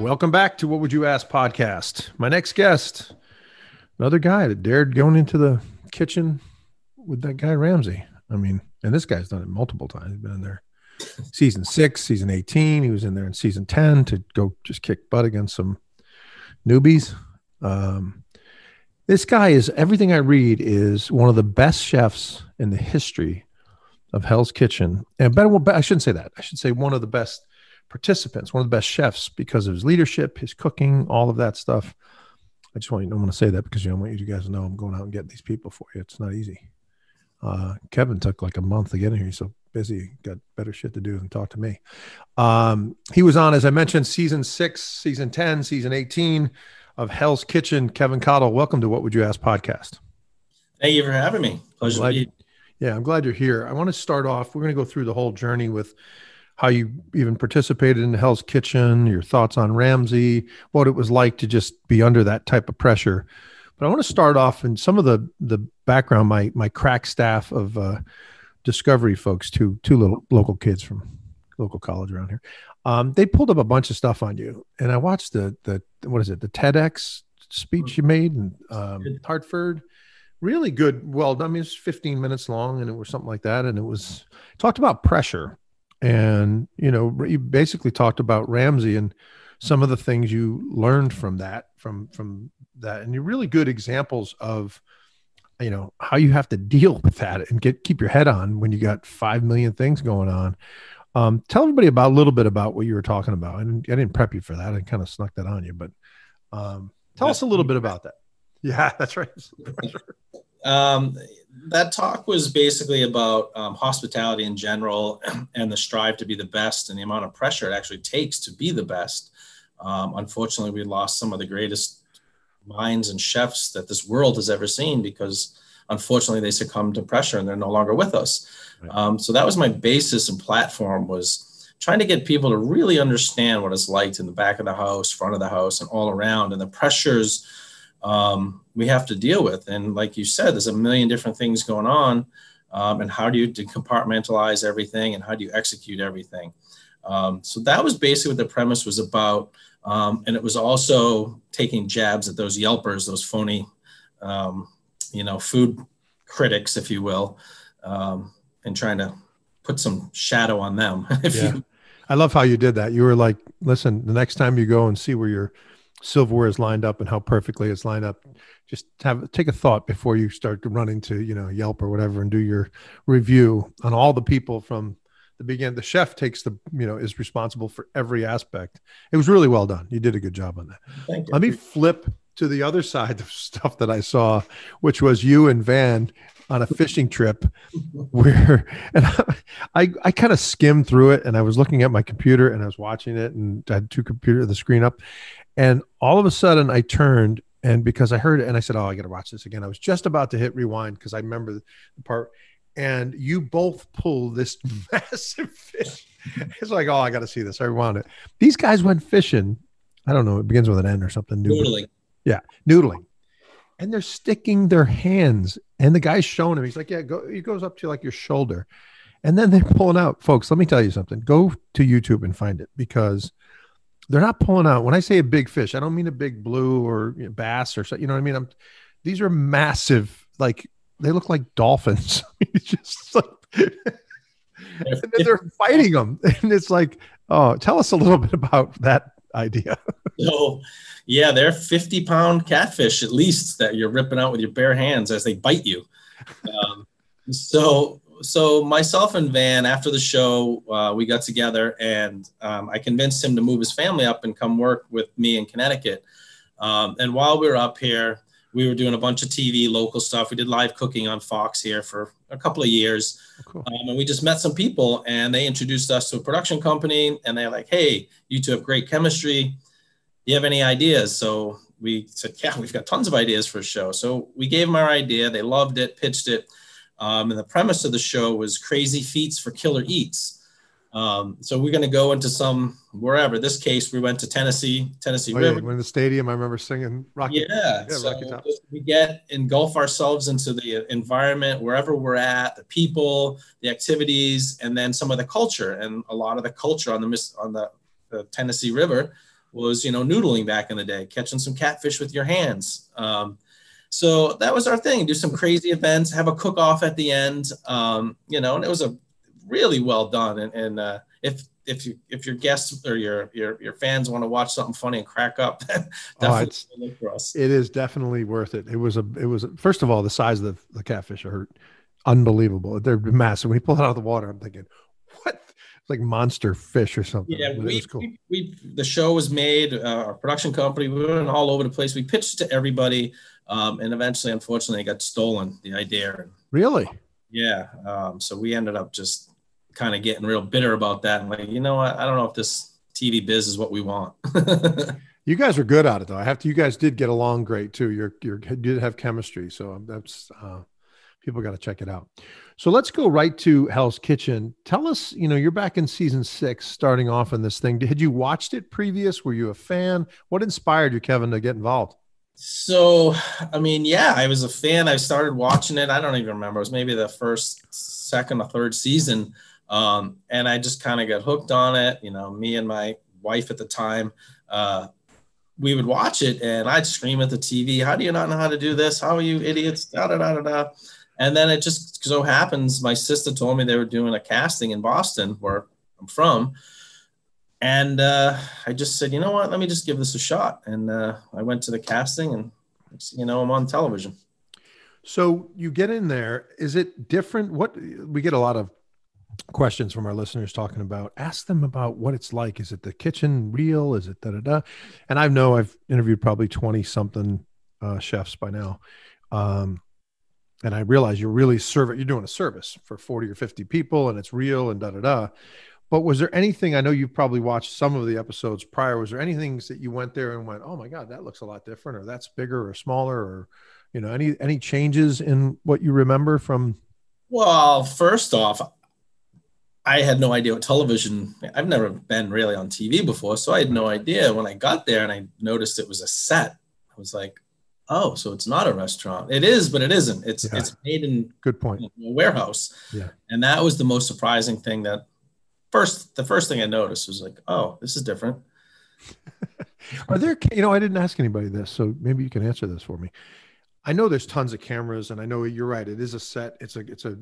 Welcome back to What Would You Ask podcast. My next guest, another guy that dared going into the kitchen with that guy Ramsey. I mean, and this guy's done it multiple times. He's been in there season 6, season 18. He was in there in season 10 to go just kick butt against some newbies. This guy is, everything I read, is one of the best chefs in the history of Hell's Kitchen. And I shouldn't say that. I should say one of the best participants, one of the best chefs, because of his leadership, his cooking, all of that stuff. I just want to say that because I want you guys to know I'm going out and getting these people for you. It's not easy. Kevin took like a month to get in here. He's so busy, got better shit to do than talk to me. He was on, as I mentioned, season 6, season 10, season 18 of Hell's Kitchen. Kevin Cottle, welcome to What Would You Ask podcast. Thank you for having me. Pleasure to be. Yeah, I'm glad you're here. I want to start off, we're going to go through the whole journey with how you even participated in Hell's Kitchen, your thoughts on Ramsey, what it was like to just be under that type of pressure. But I want to start off in some of the background, my crack staff of Discovery folks, two little local kids from local college around here. They pulled up a bunch of stuff on you, and I watched the TEDx speech you made in Hartford. Really good. Well, I mean, it's 15 minutes long, and it was something like that. And it was talked about pressure, and you basically talked about Ramsey and some of the things you learned from that, from that, and you're really good examples of how you have to deal with that and keep your head on when you got 5 million things going on. Tell everybody a little bit about what you were talking about. I didn't prep you for that. I kind of snuck that on you, but tell us a little bit about that. Yeah, that's right. That talk was basically about hospitality in general and the strive to be the best and the amount of pressure it actually takes to be the best. Unfortunately, we lost some of the greatest minds and chefs that this world has ever seen because unfortunately they succumbed to pressure and they're no longer with us. Right. So that was my basis and platform, was trying to get people to really understand what it's like in the back of the house, front of the house, and all around, and the pressures we have to deal with. And like you said, there's a million different things going on. And how do you compartmentalize everything, and how do you execute everything? So that was basically what the premise was about. And it was also taking jabs at those Yelpers, those phony, food critics, if you will, and trying to put some shadow on them. I love how you did that. You were like, listen, the next time you go and see where your silverware is lined up and how perfectly it's lined up, just take a thought before you start to run into, Yelp or whatever, and do your review on all the people from the beginning. The chef takes is responsible for every aspect. It was really well done. You did a good job on that. Thank you. Let me flip to the other side of stuff that I saw, which was you and Van on a fishing trip and I kind of skimmed through it, and I was looking at my computer and I was watching it, and I had the screen up, and all of a sudden I turned, and because I heard it and I said, oh, I got to watch this again. I was just about to hit rewind because I remember the part, and you both pull this massive fish. It's like, oh, I got to see this. I want it. These guys went fishing. I don't know. It begins with an N or something. Noodling. Yeah. Noodling. And they're sticking their hands, and the guy's showing him. He's like, yeah, go. He goes up to like your shoulder, and then they're pulling out. Folks, let me tell you something. Go to YouTube and find it, because they're not pulling out. When I say a big fish, I don't mean a big blue or bass or so. You know what I mean? These are massive. Like, they look like dolphins. It's just like, and then they're fighting them, and it's like, oh, tell us a little bit about that idea. So, yeah, they're 50-pound catfish at least that you're ripping out with your bare hands as they bite you. So myself and Van, after the show, we got together, and I convinced him to move his family up and come work with me in Connecticut. And while we were up here, we were doing a bunch of TV, local stuff. We did live cooking on Fox here for a couple of years. Cool. And we just met some people, and they introduced us to a production company, and they're like, hey, you two have great chemistry. Do you have any ideas? So we said, yeah, we've got tons of ideas for a show. So we gave them our idea. They loved it, pitched it. And the premise of the show was crazy feats for killer eats. So we're going to go into wherever. This case, we went to Tennessee River. Yeah, we're in the stadium. I remember singing Rocky. Yeah, so Rocky Top. We engulf ourselves into the environment, wherever we're at, the people, the activities, and then some of the culture. And a lot of the culture on the Tennessee River was, noodling back in the day, catching some catfish with your hands. So that was our thing. Do some crazy events, have a cook-off at the end, and it was a really well done. And if your guests or your fans want to watch something funny and crack up, definitely look for us. It is definitely worth it. It was first of all, the size of the catfish are unbelievable. They're massive. When you pull it out of the water, I'm thinking, what? It's like monster fish or something. Yeah, it was cool. The show was made, our production company, we went all over the place. We pitched to everybody. And eventually, unfortunately, it got stolen, the idea. Really? Yeah. So we ended up just kind of getting real bitter about that. And like, you know what? I don't know if this TV biz is what we want. You guys are good at it, though. You guys did get along great too. You did have chemistry. So that's, people got to check it out. So let's go right to Hell's Kitchen. Tell us, you're back in season 6, starting off in this thing. Had you watched it previous? Were you a fan? What inspired you, Kevin, to get involved? So, I was a fan. I started watching it. I don't even remember. It was maybe the first, second, or third season. And I just kind of got hooked on it. Me and my wife at the time, we would watch it and I'd scream at the TV. How do you not know how to do this? How are you idiots? Da, da, da, da, da. And then it just so happens, my sister told me they were doing a casting in Boston, where I'm from. And I just said, you know what, let me just give this a shot. And I went to the casting and, I'm on television. So you get in there. Is it different? We get a lot of questions from our listeners talking about, ask them about what it's like. Is it the kitchen real? Is it da-da-da? And I know I've interviewed probably 20 something chefs by now. And I realize you're doing a service for 40 or 50 people and it's real and da-da-da. But was there anything, I know you've probably watched some of the episodes prior, was there anything that you went there and went, oh my God, that looks a lot different, or that's bigger or smaller, or, any changes in what you remember from? Well, first off, I had no idea what television, I've never been really on TV before. So I had no idea. When I got there and I noticed it was a set, I was like, oh, so it's not a restaurant. It is, but it isn't. It's made in good point. A warehouse. Yeah. And that was the most surprising thing. The first thing I noticed was like, oh, this is different. Are there, I didn't ask anybody this, so maybe you can answer this for me. I know there's tons of cameras, and I know you're right. It is a set. It's a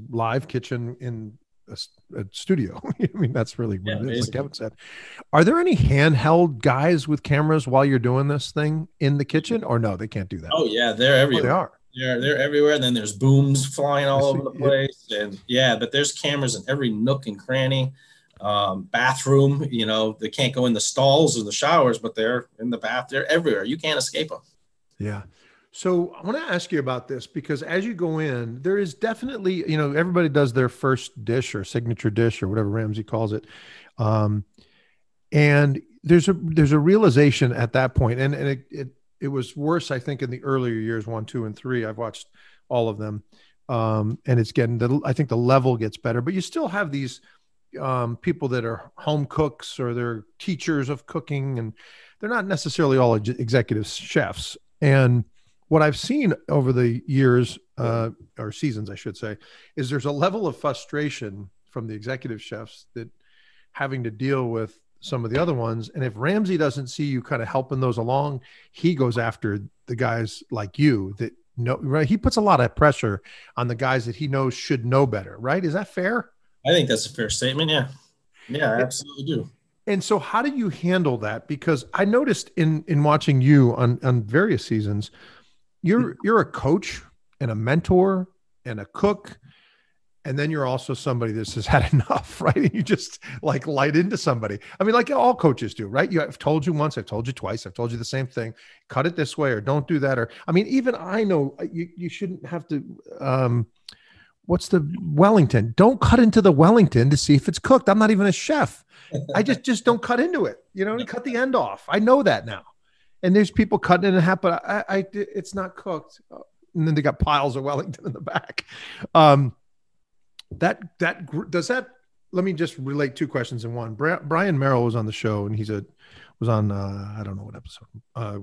live kitchen in a studio. That's really what it is, like Kevin said. Are there any handheld guys with cameras while you're doing this thing in the kitchen, or no, they can't do that? Oh yeah, they're everywhere. They are. They're everywhere. And then there's booms flying all over the place. And but there's cameras in every nook and cranny. Bathroom, they can't go in the stalls or the showers, but they're in the bath. They're everywhere. You can't escape them. Yeah. So I want to ask you about this, because as you go in, there is definitely, everybody does their first dish or signature dish or whatever Ramsey calls it. And there's a realization at that point. And it was worse, I think, in the earlier years, 1, 2, and 3. I've watched all of them. And it's I think the level gets better, but you still have these people that are home cooks or they're teachers of cooking, and they're not necessarily all executive chefs. And what I've seen over the years, or seasons, I should say, is there's a level of frustration from the executive chefs that having to deal with some of the other ones. And if Ramsey doesn't see you kind of helping those along, he goes after the guys like you that know, right? He puts a lot of pressure on the guys that he knows should know better, right? Is that fair? I think that's a fair statement. Yeah. Yeah, I absolutely do. And so how do you handle that? Because I noticed in watching you on various seasons, you're a coach and a mentor and a cook. And then you're also somebody that has had enough, right? And you just like light into somebody. I mean, like all coaches do, right? I've told you once, I've told you twice, I've told you the same thing. Cut it this way or don't do that. Or, I mean, even I know you shouldn't have to, what's the Wellington? Don't cut into the Wellington to see if it's cooked. I'm not even a chef. I just don't cut into it. Cut the end off. I know that now. And there's people cutting it in half, but it's not cooked. And then they got piles of Wellington in the back. Let me just relate two questions in one. Brian Merrill was on the show, and was on, I don't know what episode,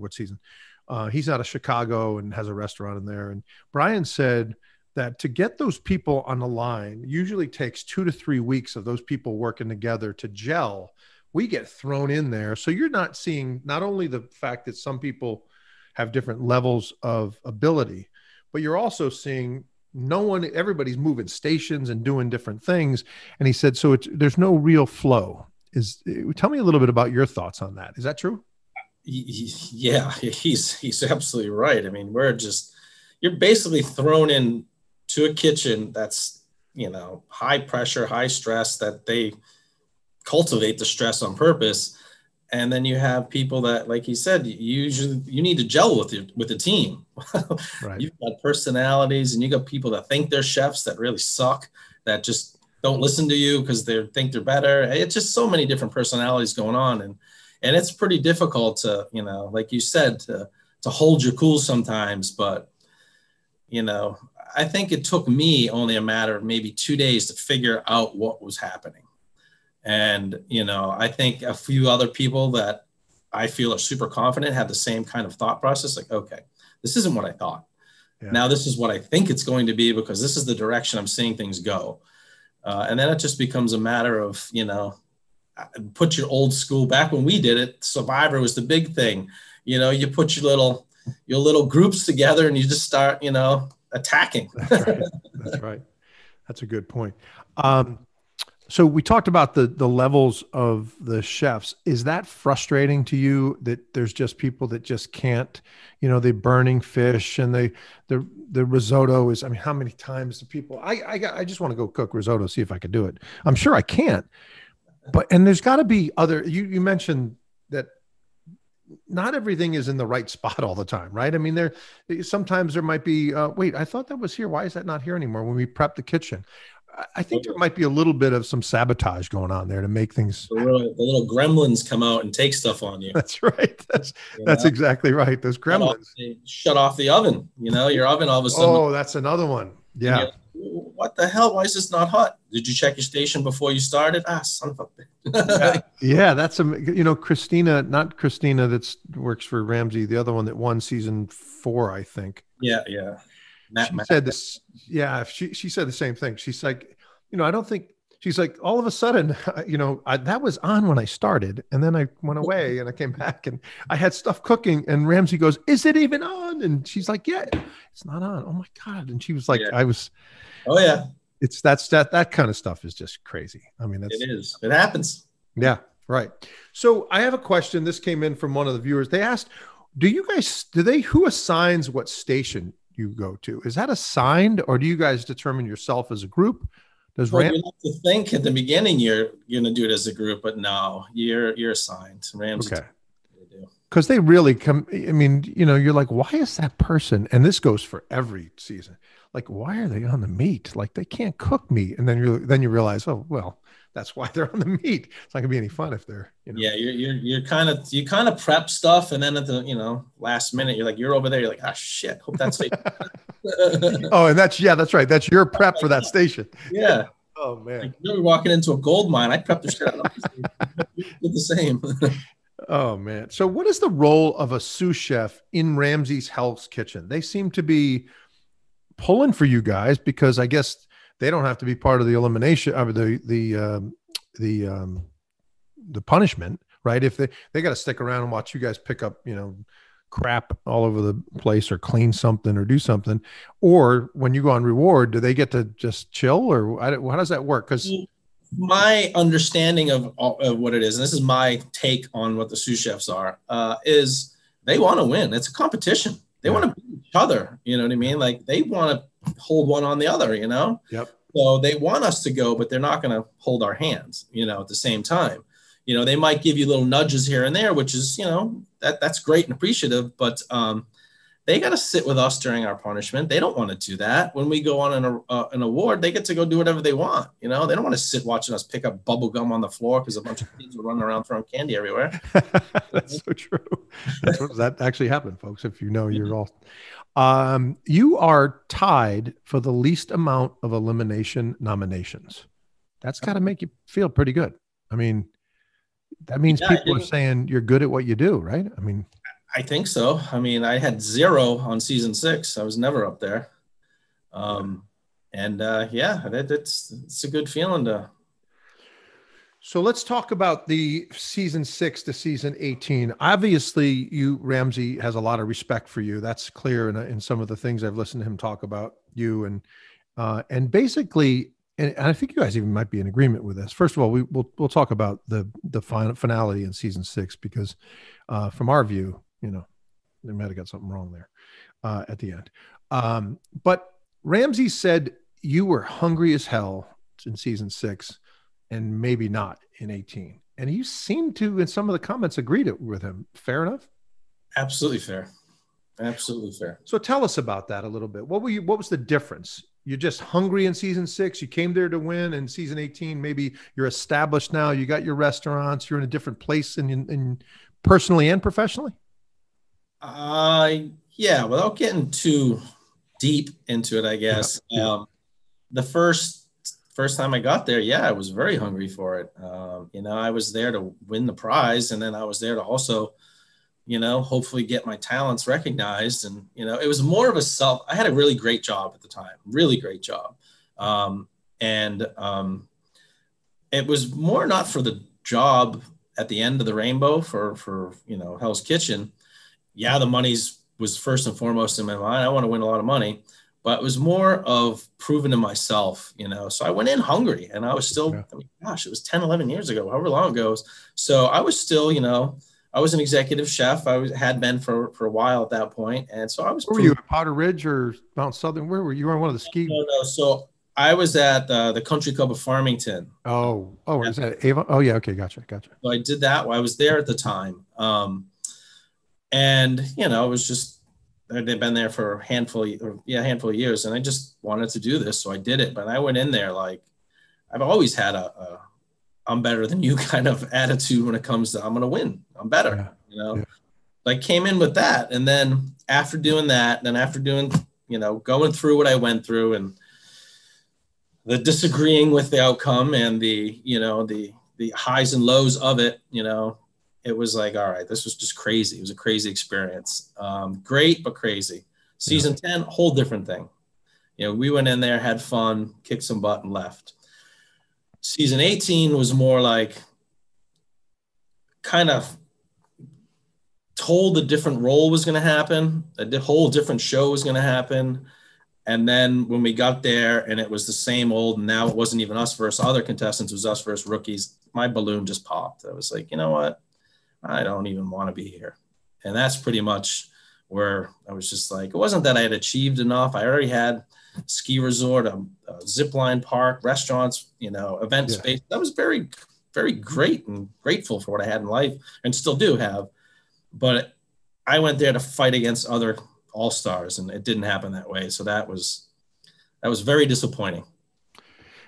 what season. He's out of Chicago and has a restaurant in there. And Brian said that to get those people on the line usually takes 2 to 3 weeks of those people working together to gel we get thrown in there. So you're not seeing not only the fact that some people have different levels of ability, but you're also seeing everybody's moving stations and doing different things. And he said, so there's no real flow. Tell me a little bit about your thoughts on that. Is that true? Yeah, he's absolutely right. I mean, you're basically thrown in to a kitchen that's, high pressure, high stress, that they cultivate the stress on purpose. And then you have people that, like he said, you need to gel with the team. Right. You've got personalities, and you got people that think they're chefs that really suck, that just don't listen to you because they think they're better. It's just so many different personalities going on. And it's pretty difficult to, like you said, to hold your cool sometimes. But, I think it took me only a matter of maybe 2 days to figure out what was happening. And, I think a few other people that I feel are super confident had the same kind of thought process. Like, okay, this isn't what I thought. Yeah. Now this is what I think it's going to be, because this is the direction I'm seeing things go. And then it just becomes a matter of, put your old school, back when we did it, Survivor was the big thing. You put your little groups together and you just start, attacking. That's right. That's right. That's a good point. So we talked about the levels of the chefs. Is that frustrating to you, that there's just people that just can't, they're burning fish, and the risotto is, I mean, how many times do people, I just want to go cook risotto, see if I can do it. I'm sure I can't, and there's got to be you mentioned that not everything is in the right spot all the time, right? I mean, sometimes there might be, wait, I thought that was here. Why is that not here anymore when we prep the kitchen? I think there might be a little bit of some sabotage going on there to make things. The little gremlins come out and take stuff on you. That's right. That's exactly right. Those gremlins. Shut off the oven. Your oven all of a sudden. Oh, that's another one. Yeah. What the hell? Why is this not hot? Did you check your station before you started? Son of a bitch. Yeah, that's Christina, not Christina that works for Ramsey, the other one that won season 4, I think. Yeah. She said this. Yeah, she said the same thing. She's like, I don't think. She's like, all of a sudden, that was on when I started, and then I went away, and I came back, and I had stuff cooking, and Ramsey goes, "Is it even on?" And she's like, "Yeah, it's not on." Oh my God! And she was like, yeah. "I was." Oh yeah. It's that kind of stuff is just crazy. I mean, it is. It happens. Yeah. Right. So I have a question. This came in from one of the viewers. They asked, who assigns what station you go to? Is that assigned, or do you guys determine yourself as a group? You like to think at the beginning you're going to do it as a group, but no, you're assigned. Ramsey. Okay. Because they really come. I mean, you're like, why is that person? And this goes for every season. Like, why are they on the meat? Like, they can't cook meat. And then you realize, oh well, that's why they're on the meat. It's not gonna be any fun if they're. Yeah, you kind of prep stuff, and then at the last minute you're like, you're over there. You're like, ah, shit. Hope that's safe. Oh, and that's right. That's your prep for that station. Yeah. Oh man. Like, you're walking into a gold mine. I prepped the shit out of it. You did the same. Oh man. So what is the role of a sous chef in Ramsey's Hell's Kitchen? They seem to be pulling for you guys, because I guess they don't have to be part of the elimination of the punishment, right? If they got to stick around and watch you guys pick up, crap all over the place, or clean something, or do something, or when you go on reward, do they get to just chill, or how does that work? Because my understanding of what it is, and this is my take on what the sous chefs are, is they want to win. It's a competition. They want to beat each other. You know what I mean? Like, they want to hold one on the other, Yep. So they want us to go, but they're not going to hold our hands, at the same time. They might give you little nudges here and there, which is, that's great and appreciative, but they got to sit with us during our punishment. They don't want to do that. When we go on an award, they get to go do whatever they want. They don't want to sit watching us pick up bubble gum on the floor because a bunch of kids are running around throwing candy everywhere. That's so true. That actually happened, folks. If you're all, you are tied for the least amount of elimination nominations. That's got to make you feel pretty good. I mean, that means people are saying you're good at what you do, right? I mean, I think so. I mean, I had 0 on season 6. I was never up there. It's a good feeling to. So let's talk about the season 6 to season 18. Obviously, Ramsey has a lot of respect for you. That's clear in some of the things I've listened to him talk about you, and basically, and I think you guys even might be in agreement with this. First of all, we'll talk about the finality in season 6 because from our view, they might have got something wrong there at the end. But Ramsey said you were hungry as hell in season 6. And maybe not in 18. And you seem to, in some of the comments, agreed with him. Fair enough? Absolutely fair. Absolutely fair. So tell us about that a little bit. What was the difference? You're just hungry in season 6. You came there to win. In season 18, maybe you're established now. You got your restaurants. You're in a different place in personally and professionally? Yeah, without getting too deep into it, I guess. Yeah. The first time I got there, I was very hungry for it. I was there to win the prize, and then I was there to also, hopefully get my talents recognized. And, it was more of I had a really great job at the time, really great job. It was more not for the job at the end of the rainbow for Hell's Kitchen. Yeah, the money's was first and foremost in my mind. I want to win a lot of money. But it was more of proving to myself, So I went in hungry, and I was still, it was 10, 11 years ago, however long it goes. So I was still, I was an executive chef. Had been for a while at that point. And so I was. Where were you, at Powder Ridge or Mount Southern? Where were you? On one of the ski? No. So I was at the Country Club of Farmington. Oh, is that Avon? Oh, yeah. Okay. Gotcha. So I did that. I was there at the time. And, it was just, they've been there for a handful of years, and I just wanted to do this, so I did it. But I went in there like I've always had a I'm better than you kind of attitude when it comes to I'm going to win. I'm better, Yeah. I came in with that, and then after doing that, going through what I went through and the disagreeing with the outcome and the highs and lows of it, it was like, all right, this was just crazy. It was a crazy experience. Great, but crazy. Season 10, whole different thing. We went in there, had fun, kicked some butt, and left. Season 18 was more like kind of told a different role was going to happen. A whole different show was going to happen. And then when we got there and it was the same old, and now it wasn't even us versus other contestants, it was us versus rookies, my balloon just popped. I was like, you know what? I don't even want to be here. And that's pretty much where I was just like, it wasn't that I had achieved enough. I already had a ski resort, a zip line park, restaurants, event space. That was very, very great and grateful for what I had in life and still do have. But I went there to fight against other all-stars, and it didn't happen that way. So that was very disappointing.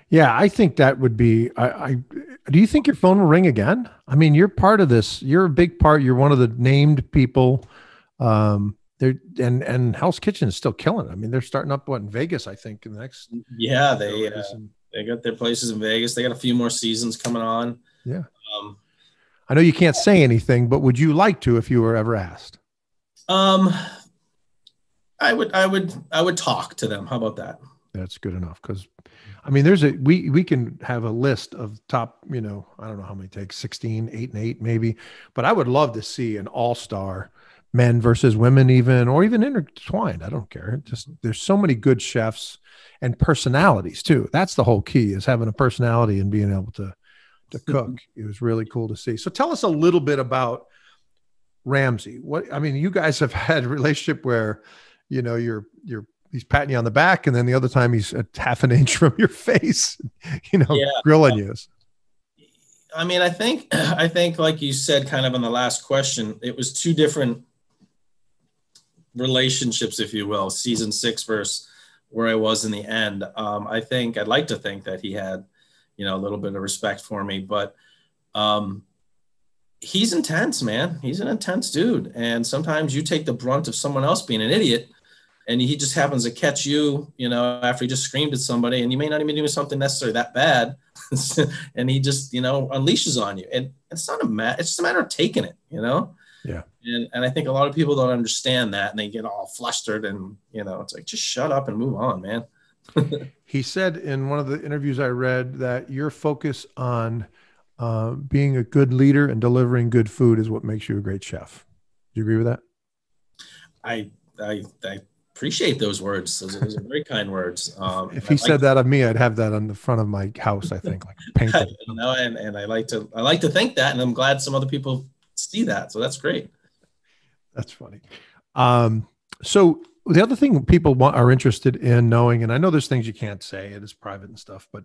Yeah, I think that would be, do you think your phone will ring again? I mean, you're part of this. You're a big part. You're one of the named people. And Hell's Kitchen is still killing it. I mean, they're starting up in Vegas, I think, in the next. Yeah, they got their places in Vegas. They got a few more seasons coming on. Yeah. I know you can't say anything, but would you like to if you were ever asked? I would talk to them. How about that? That's good enough, because I mean, we can have a list of top, I don't know how many takes, 16, 8 and 8 maybe, but I would love to see an all-star, men versus women even, or even intertwined. I don't care. Just there's so many good chefs and personalities too. That's the whole key, is having a personality and being able to cook. It was really cool to see. So tell us a little bit about Ramsey. You guys have had a relationship where, he's patting you on the back, and then the other time he's a half an inch from your face, grilling you. I mean, I think like you said, kind of in the last question, it was two different relationships, if you will, season 6 versus where I was in the end. I'd like to think that he had, a little bit of respect for me, but he's intense, man. He's an intense dude. And sometimes you take the brunt of someone else being an idiot, and he just happens to catch you, after he just screamed at somebody, and you may not even do something necessarily that bad. And he just, unleashes on you. And it's just a matter of taking it, Yeah. And I think a lot of people don't understand that, and they get all flustered, and, it's like, just shut up and move on, man. He said in one of the interviews I read that your focus on being a good leader and delivering good food is what makes you a great chef. Do you agree with that? I appreciate those words. Those are very kind words. If he said that of me, I'd have that on the front of my house, I think, like painted. No, and I like to think that, and I'm glad some other people see that. So that's great. That's funny. So the other thing people are interested in knowing, and I know there's things you can't say, it is private and stuff, but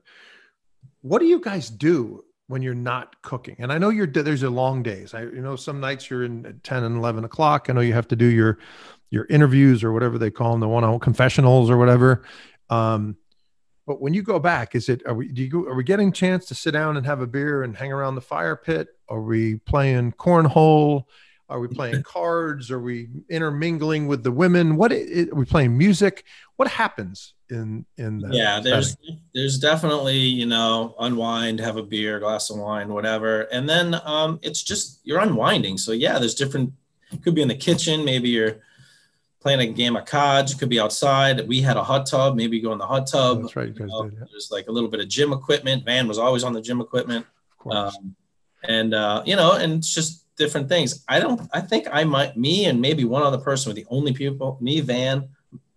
what do you guys do when you're not cooking? And I know there's a long days. Some nights you're in at 10 and 11 o'clock. I know you have to do your interviews or whatever they call them, the one-on-one confessionals or whatever. But when you go back, are we getting a chance to sit down and have a beer and hang around the fire pit? Are we playing cornhole? Are we playing cards? Are we intermingling with the women? Are we playing music? What happens in that? Yeah, there's definitely, unwind, have a beer, glass of wine, whatever. And then it's just, you're unwinding. So yeah, there's different, it could be in the kitchen. Maybe you're playing a game of cards. It could be outside. We had a hot tub. Maybe you go in the hot tub. Oh, that's right. You guys did. Yeah. There's like a little bit of gym equipment. Van was always on the gym equipment. Of course. And it's just different things. I think me and maybe one other person were the only people, me, Van,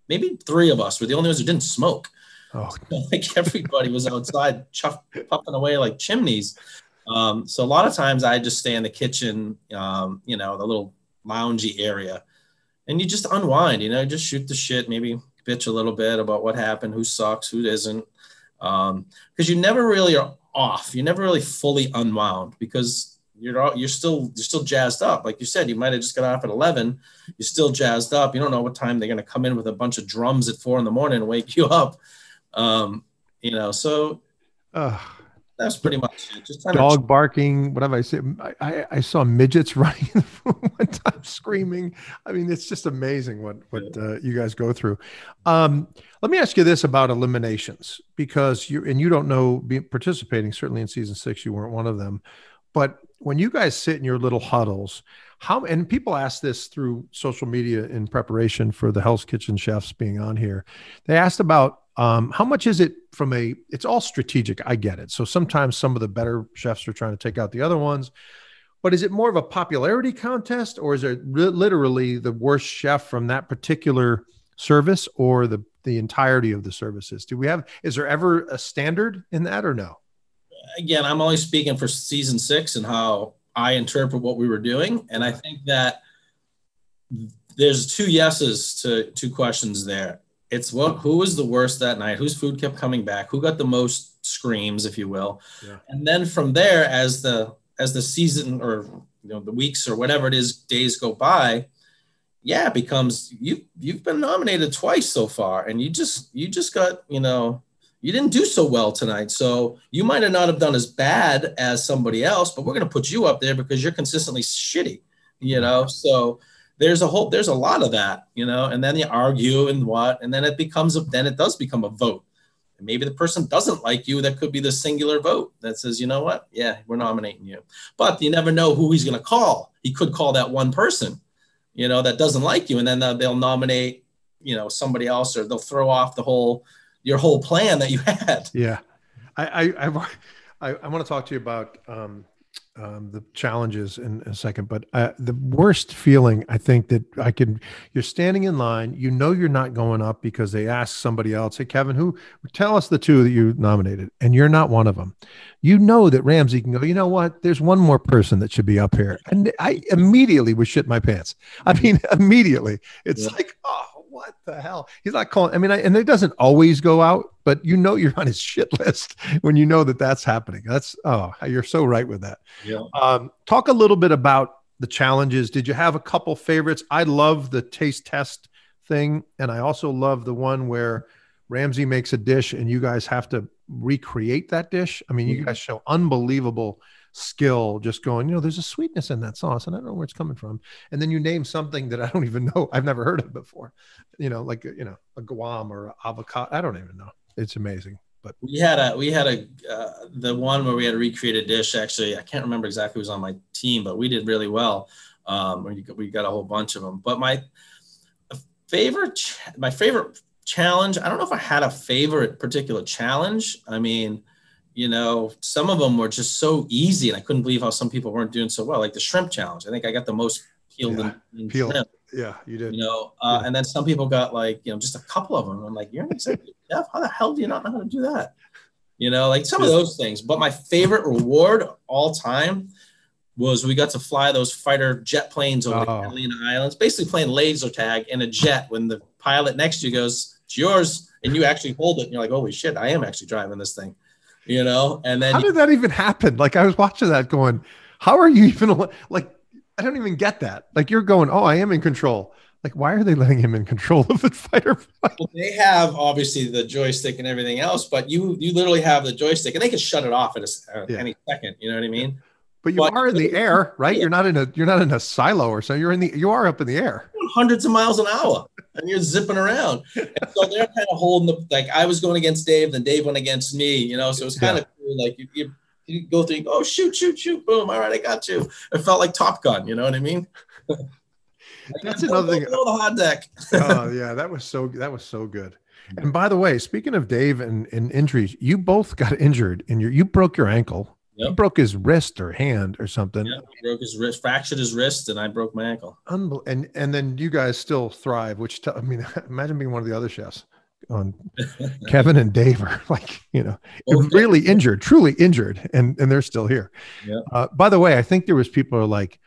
maybe three of us were the only ones who didn't smoke. Oh, like everybody was outside puffing away like chimneys. So a lot of times I just stay in the kitchen, the little loungy area, and you just unwind, just shoot the shit, maybe bitch a little bit about what happened, who sucks, who isn't. Because you never really are off. You never really fully unwound because you're still jazzed up. Like you said, you might have just got off at 11. You're still jazzed up. You don't know what time they're going to come in with a bunch of drums at 4 a.m. and wake you up. So that's pretty much it. Just dog barking. What have I said? I saw midgets running in the room one time screaming. I mean, it's just amazing what you guys go through. Let me ask you this about eliminations, because you don't know, participating certainly in season 6, you weren't one of them, but when you guys sit in your little huddles, and people ask this through social media in preparation for the Hell's Kitchen chefs being on here, they asked about how much is it it's all strategic. I get it. So sometimes some of the better chefs are trying to take out the other ones, but is it more of a popularity contest, or is it literally the worst chef from that particular service, or the entirety of the services? Is there ever a standard in that, or no? Again, I'm only speaking for season 6 and how I interpret what we were doing. And I think that there's 2 yeses to 2 questions there. It's who was the worst that night, whose food kept coming back, who got the most screams, if you will. Yeah. And then from there, as the season or the weeks or whatever it is, days go by, yeah, it becomes you've been nominated twice so far, and you just got, you didn't do so well tonight. So you might not have done as bad as somebody else, but we're going to put you up there because you're consistently shitty, So there's a lot of that, and then you argue and then it does become a vote. And maybe the person doesn't like you. That could be the singular vote that says, you know what? Yeah, we're nominating you. But you never know who he's going to call. He could call that one person, that doesn't like you. And then they'll nominate, somebody else, or they'll throw off your whole plan that you had. Yeah. I want to talk to you about the challenges in a second, but the worst feeling, I think, you're standing in line, you're not going up because they asked somebody else, hey, Kevin, tell us the 2 that you nominated, and you're not one of them. That Ramsey can go, you know what, there's one more person that should be up here. And I immediately would shit my pants. I mean, immediately. It's like, oh, what the hell? He's not calling. I mean, and it doesn't always go out, but you're on his shit list when that's happening. You're so right with that. Yeah. Talk a little bit about the challenges. Did you have a couple favorites? I love the taste test thing. And I also love the one where Ramsey makes a dish and you guys have to recreate that dish. I mean, you guys show unbelievable skill just going, there's a sweetness in that sauce and I don't know where it's coming from. And then you name something that I don't even know. I've never heard of before, like, a guam or avocado. I don't even know. It's amazing. But we had the one where we had to recreate a dish. Actually, I can't remember exactly who was on my team, but we did really well. We got a whole bunch of them, but my favorite challenge, I don't know if I had a favorite particular challenge. I mean, some of them were just so easy, and I couldn't believe how some people weren't doing so well. Like the shrimp challenge. I think I got the most peeled in shrimp. Yeah, you did. And then some people got like, just a couple of them. I'm like, you're an executive chef. How the hell do you not know how to do that? Like some of those things. But my favorite reward all time was we got to fly those fighter jet planes over the Catalina Islands, basically playing laser tag in a jet when the pilot next to you goes, it's yours. And you actually hold it. And you're like, holy shit, I am actually driving this thing, and then how did that even happen? Like I was watching that going, how are you even like, I don't even get that. Like you're going, oh, I am in control. Like, why are they letting him in control of the fighter? Well, they have obviously the joystick and everything else, but you literally have the joystick and they can shut it off at any second. You know what I mean? But you are in the air, right? You're not in a silo or so. You are up in the air. Hundreds of miles an hour and you're zipping around. And so they're kind of holding like I was going against Dave, then Dave went against me, so it was kind of cool. Like you go through, oh, shoot, boom. All right, I got you. It felt like Top Gun, you know what I mean? That's another thing. The hot deck. Oh yeah, that was so good. And by the way, speaking of Dave and injuries, you both got injured you broke your ankle. Yep. He broke his wrist or hand or something. Yeah, he broke his wrist, fractured his wrist, and I broke my ankle. And then you guys still thrive, which imagine being one of the other chefs on Kevin and Dave are like, really injured, truly injured, and they're still here. Yeah. By the way, I think there was people who are like,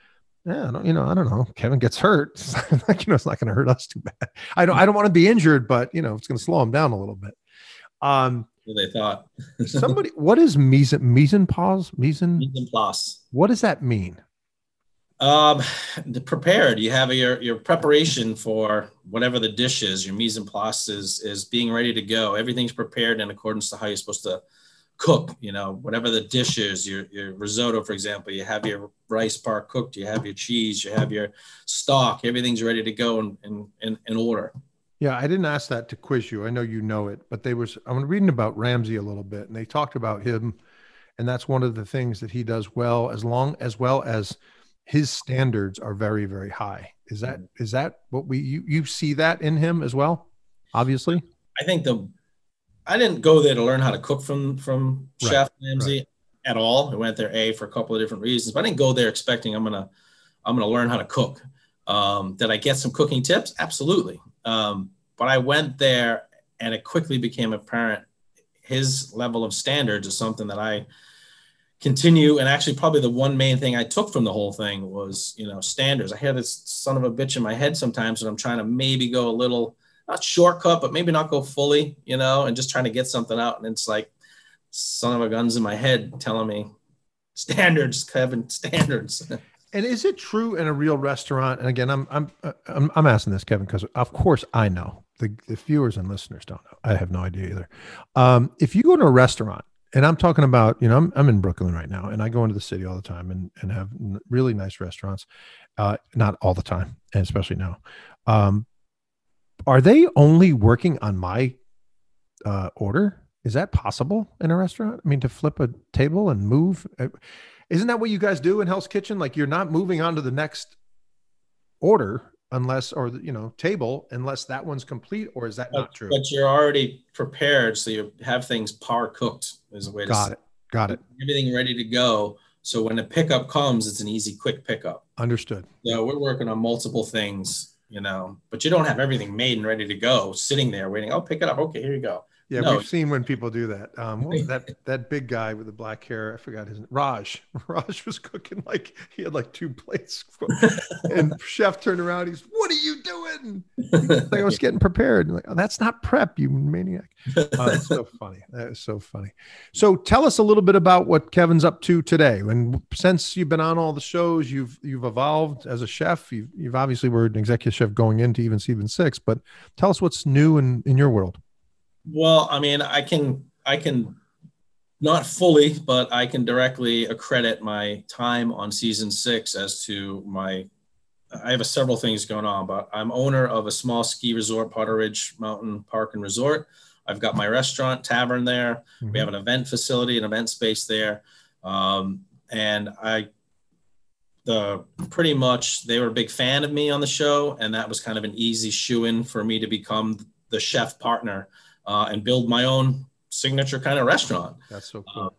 yeah, I don't know. Kevin gets hurt. It's like, it's not going to hurt us too bad. I don't want to be injured, but it's going to slow him down a little bit. They thought what is mise en place? What does that mean? Prepared. You have your preparation for whatever the dish is. Your mise en place is being ready to go. Everything's prepared in accordance to how you're supposed to cook. Whatever the dish is, your risotto, for example, you have your rice par cooked, you have your cheese, you have your stock, everything's ready to go in order. Yeah, I didn't ask that to quiz you. I know you know it, but I'm reading about Ramsey a little bit, and they talked about him, and that's one of the things that he does well, as well as his standards are very, very high. Is that what you see that in him as well? Obviously, I think I didn't go there to learn how to cook from Chef Ramsey at all. I went there for a couple of different reasons, but I didn't go there expecting I'm gonna learn how to cook. Did I get some cooking tips? Absolutely. But I went there and it quickly became apparent his level of standards is something that I continue. And actually probably the one main thing I took from the whole thing was, standards. I had this son of a bitch in my head sometimes when I'm trying to maybe go a little, not shortcut, but maybe not go fully, and just trying to get something out. And it's like son of a guns in my head telling me standards, Kevin, standards. And is it true in a real restaurant? And again, I'm asking this, Kevin, because of course I know the viewers and listeners don't know. I have no idea either. If you go to a restaurant, and I'm talking about, I'm in Brooklyn right now, and I go into the city all the time and have really nice restaurants. Not all the time, and especially now. Are they only working on my order? Is that possible in a restaurant? I mean, to flip a table and move? Isn't that what you guys do in Hell's Kitchen? Like you're not moving on to the next order table unless that one's complete, or is that not true? But you're already prepared, so you have things par cooked is a way to say it. Got it. Everything ready to go. So when the pickup comes, it's an easy, quick pickup. Understood. So we're working on multiple things, but you don't have everything made and ready to go, sitting there waiting. Oh, pick it up. Okay, here you go. Yeah, no. We've seen when people do that. What was that big guy with the black hair? I forgot his name. Raj. Raj was cooking he had 2 plates. And chef turned around. He's, what are you doing? Like, I was getting prepared. Like, oh, that's not prep, you maniac. It's so funny. That is so funny. So tell us a little bit about what Kevin's up to today. And since you've been on all the shows, you've evolved as a chef. You've obviously were an executive chef going into even season 6, but tell us what's new in your world. Well, I mean, I can not fully, but I can directly accredit my time on season 6 as to I have several things going on, but I'm owner of a small ski resort, Potter Ridge Mountain Park and Resort. I've got my restaurant, tavern there. Mm-hmm. We have an event facility, an event space there. And pretty much they were a big fan of me on the show. And that was kind of an easy shoe-in for me to become the chef partner and build my own signature kind of restaurant. That's so cool.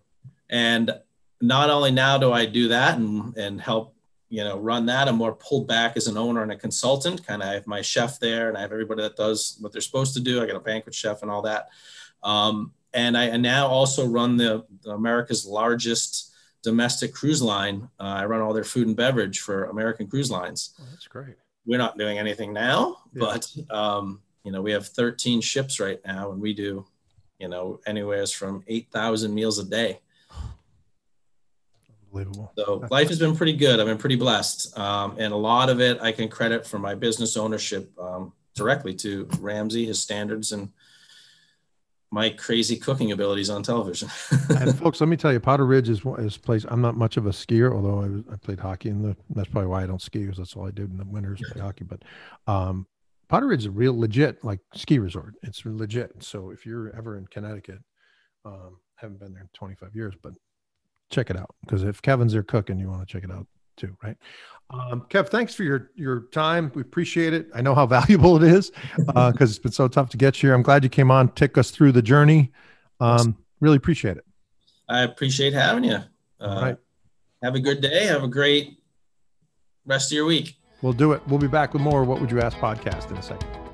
And not only now do I do that and help, run that, I'm more pulled back as an owner and a consultant. Kind of, I have my chef there, and I have everybody that does what they're supposed to do. I got a banquet chef and all that. And I now also run the America's largest domestic cruise line. I run all their food and beverage for American Cruise Lines. Oh, that's great. We're not doing anything now, but we have 13 ships right now, and we do, anywhere from 8,000 meals a day. Unbelievable. So life has been pretty good. I've been pretty blessed. And a lot of it I can credit for my business ownership directly to Ramsey, his standards, and my crazy cooking abilities on television. And folks, let me tell you, Powder Ridge is a place. I'm not much of a skier, although I played hockey that's probably why I don't ski, because that's all I did in the winters, play hockey. But Powder Ridge is a real legit ski resort. It's legit. So if you're ever in Connecticut, haven't been there in 25 years, but check it out, because if Kevin's there cooking, you want to check it out too, right? Kev, thanks for your time. We appreciate it. I know how valuable it is because it's been so tough to get here. I'm glad you came on, take us through the journey. Really appreciate it. I appreciate having you. All right. Have a good day. Have a great rest of your week. We'll do it. We'll be back with more What Would You Ask podcast in a second.